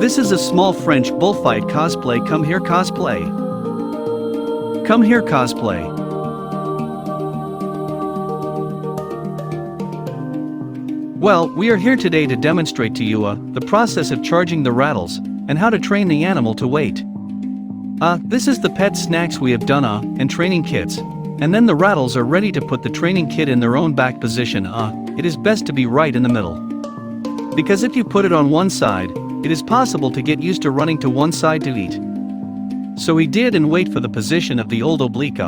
This is a small French bullfight cosplay. Come here cosplay. Come here cosplay. Well, we are here today to demonstrate to you the process of charging the rattles, and how to train the animal to wait. This is the pet snacks we have done and training kits. And then the rattles are ready to put the training kit in their own back position. It is best to be right in the middle. Because if you put it on one side, it is possible to get used to running to one side to eat. So he did and wait for the position of the old oblique.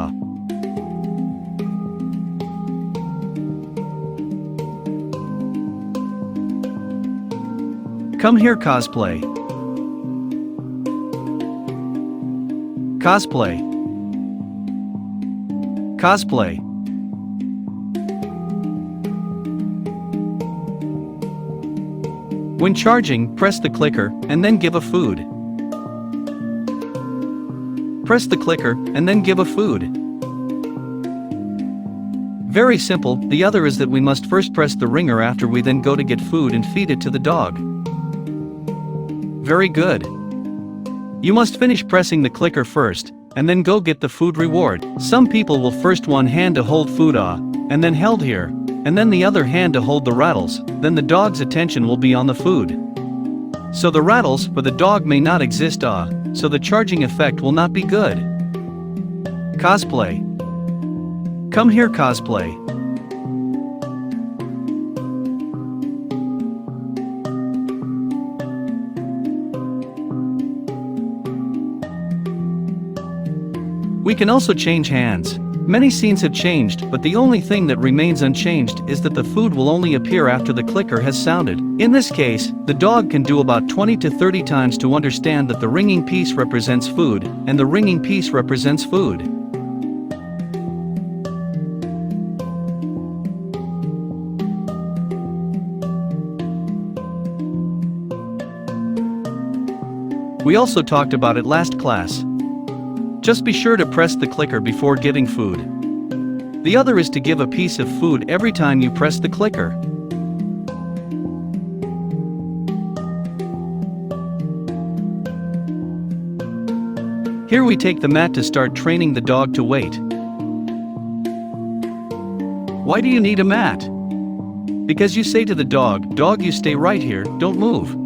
Come here cosplay. Cosplay. Cosplay. When charging, press the clicker, and then give a food. Press the clicker, and then give a food. Very simple. The other is that we must first press the ringer after we then go to get food and feed it to the dog. Very good. You must finish pressing the clicker first, and then go get the food reward. Some people will first one hand to hold food and then held here, and then the other hand to hold the rattles, then the dog's attention will be on the food. So the rattles for the dog may not exist so the charging effect will not be good. Cosplay. Come here cosplay. We can also change hands. Many scenes have changed, but the only thing that remains unchanged is that the food will only appear after the clicker has sounded. In this case, the dog can do about 20 to 30 times to understand that the ringing piece represents food, and the ringing piece represents food. We also talked about it last class. Just be sure to press the clicker before giving food. The other is to give a piece of food every time you press the clicker. Here we take the mat to start training the dog to wait. Why do you need a mat? Because you say to the dog, "Dog, you stay right here, don't move."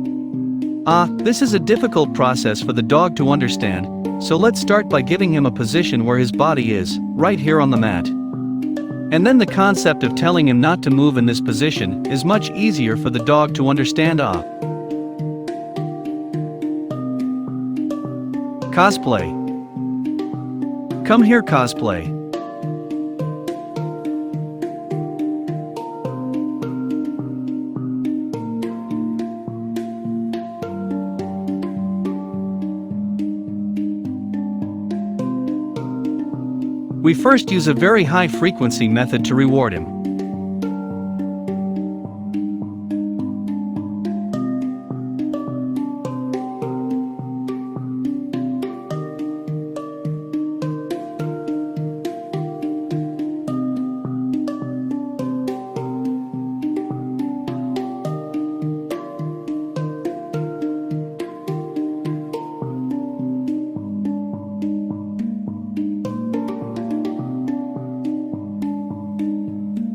This is a difficult process for the dog to understand. So let's start by giving him a position where his body is, right here on the mat. And then the concept of telling him not to move in this position is much easier for the dog to understand. Cosplay. Come here cosplay. We first use a very high frequency method to reward him.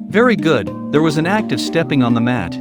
Very good, there was an act of stepping on the mat.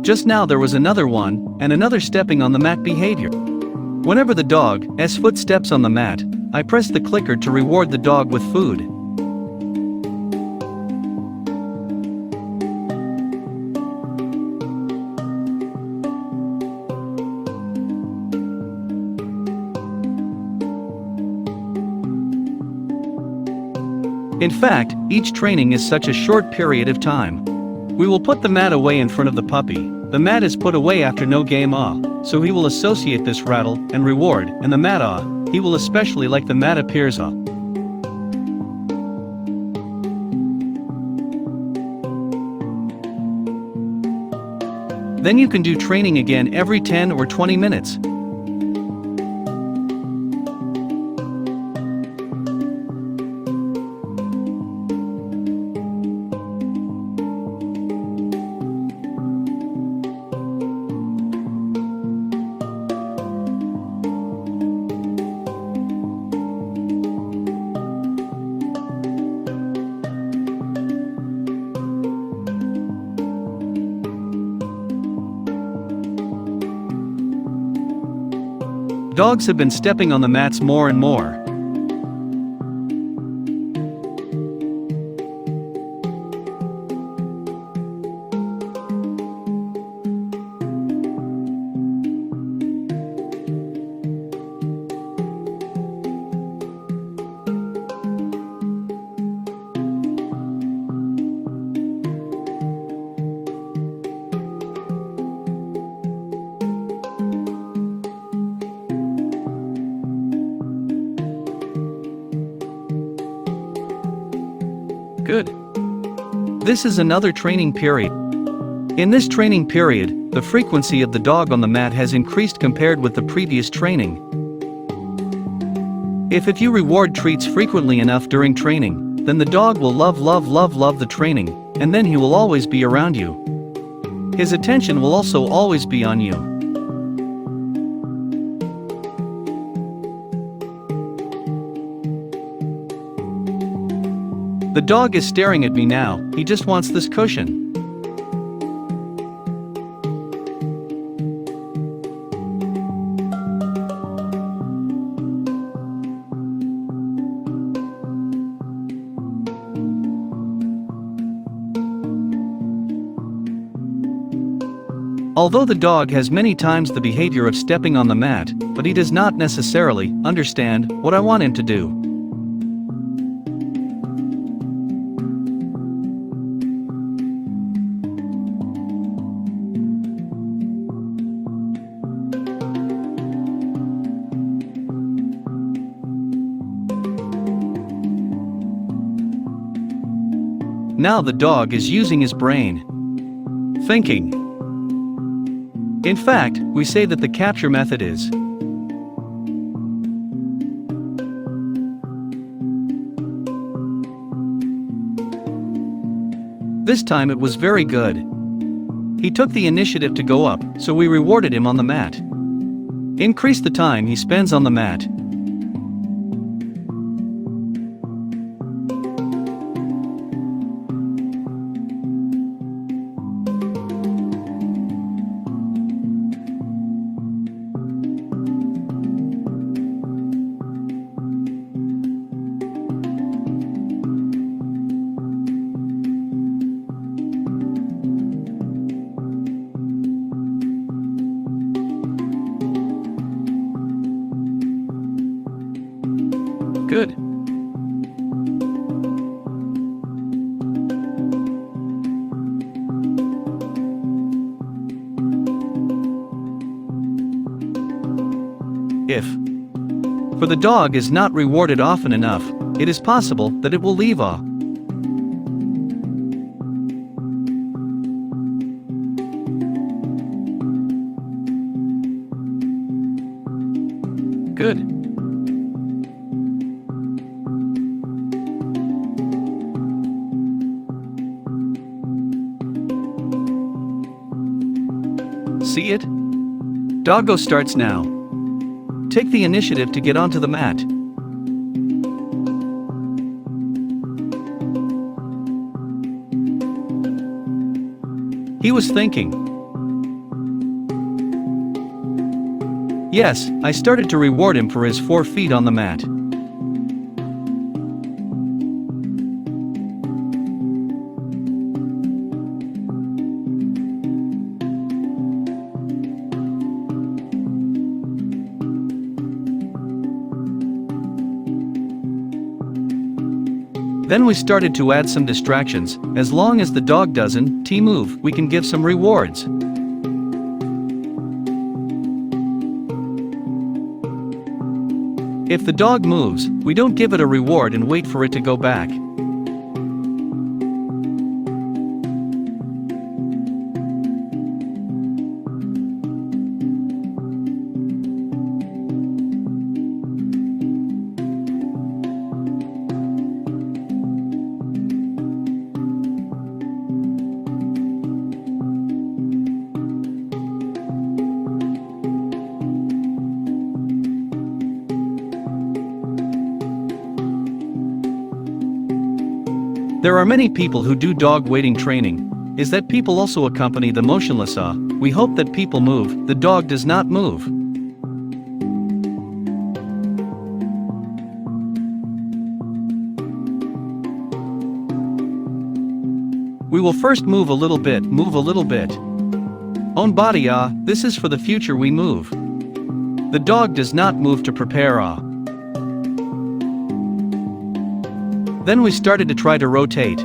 Just now there was another one, and another stepping on the mat behavior. Whenever the dog's foot steps on the mat, I press the clicker to reward the dog with food. In fact, each training is such a short period of time. We will put the mat away in front of the puppy. The mat is put away after no game so he will associate this rattle and reward, and the mat he will especially like the mat appears Then you can do training again every 10 or 20 minutes. Dogs have been stepping on the mats more and more. Good. This is another training period. In this training period, the frequency of the dog on the mat has increased compared with the previous training. If you reward treats frequently enough during training, then the dog will love the training, and then he will always be around you. His attention will also always be on you. The dog is staring at me now, he just wants this cushion. Although the dog has many times the behavior of stepping on the mat, but he does not necessarily understand what I want him to do. Now the dog is using his brain. Thinking. In fact, we say that the capture method is This time it was very good. He took the initiative to go up, so we rewarded him on the mat. Increase the time he spends on the mat. Good. If for the dog is not rewarded often enough, it is possible that it will leave Good. See it? Doggo starts now. Take the initiative to get onto the mat. He was thinking. Yes, I started to reward him for his 4 feet on the mat. Then we started to add some distractions. As long as the dog doesn't move, we can give some rewards. If the dog moves, we don't give it a reward and wait for it to go back. There are many people who do dog waiting training. Is that people also accompany the motionless we hope that people move, the dog does not move. We will first move a little bit. Own body this is for the future we move. The dog does not move to prepare Then we started to try to rotate.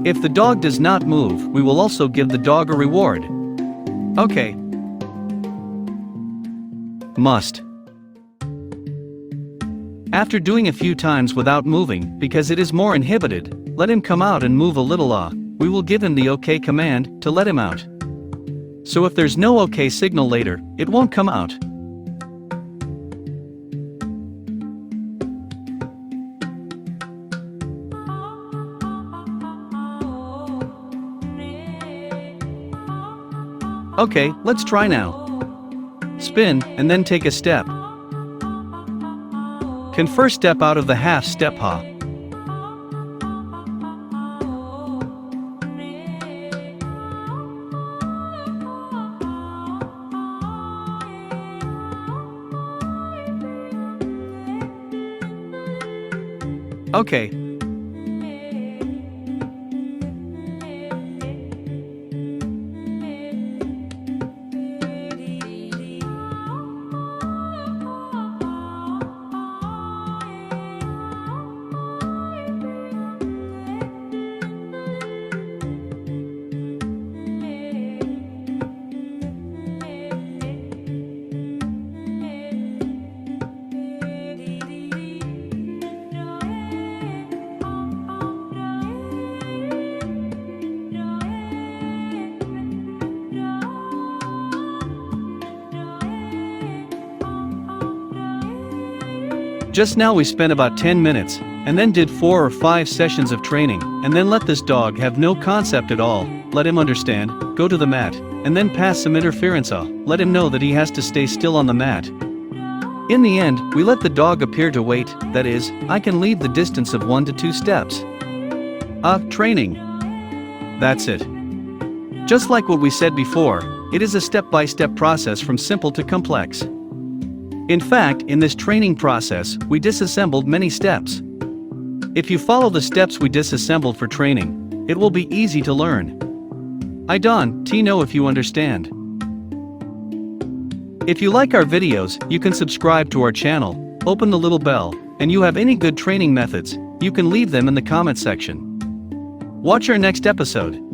If the dog does not move, we will also give the dog a reward. Okay. Must. After doing a few times without moving, because it is more inhibited, let him come out and move a little we will give him the OK command to let him out. So if there's no OK signal later, it won't come out. Okay, let's try now. Spin, and then take a step. Can first step out of the half step Okay. Just now we spent about 10 minutes, and then did 4 or 5 sessions of training, and then let this dog have no concept at all, let him understand, go to the mat, and then pass some interference let him know that he has to stay still on the mat. In the end, we let the dog appear to wait, that is, I can leave the distance of 1 to 2 steps. Training. That's it. Just like what we said before, it is a step-by-step process from simple to complex. In fact, in this training process, we disassembled many steps. If you follow the steps we disassembled for training, it will be easy to learn. I don't know if you understand. If you like our videos, you can subscribe to our channel, open the little bell, and you have any good training methods, you can leave them in the comment section. Watch our next episode.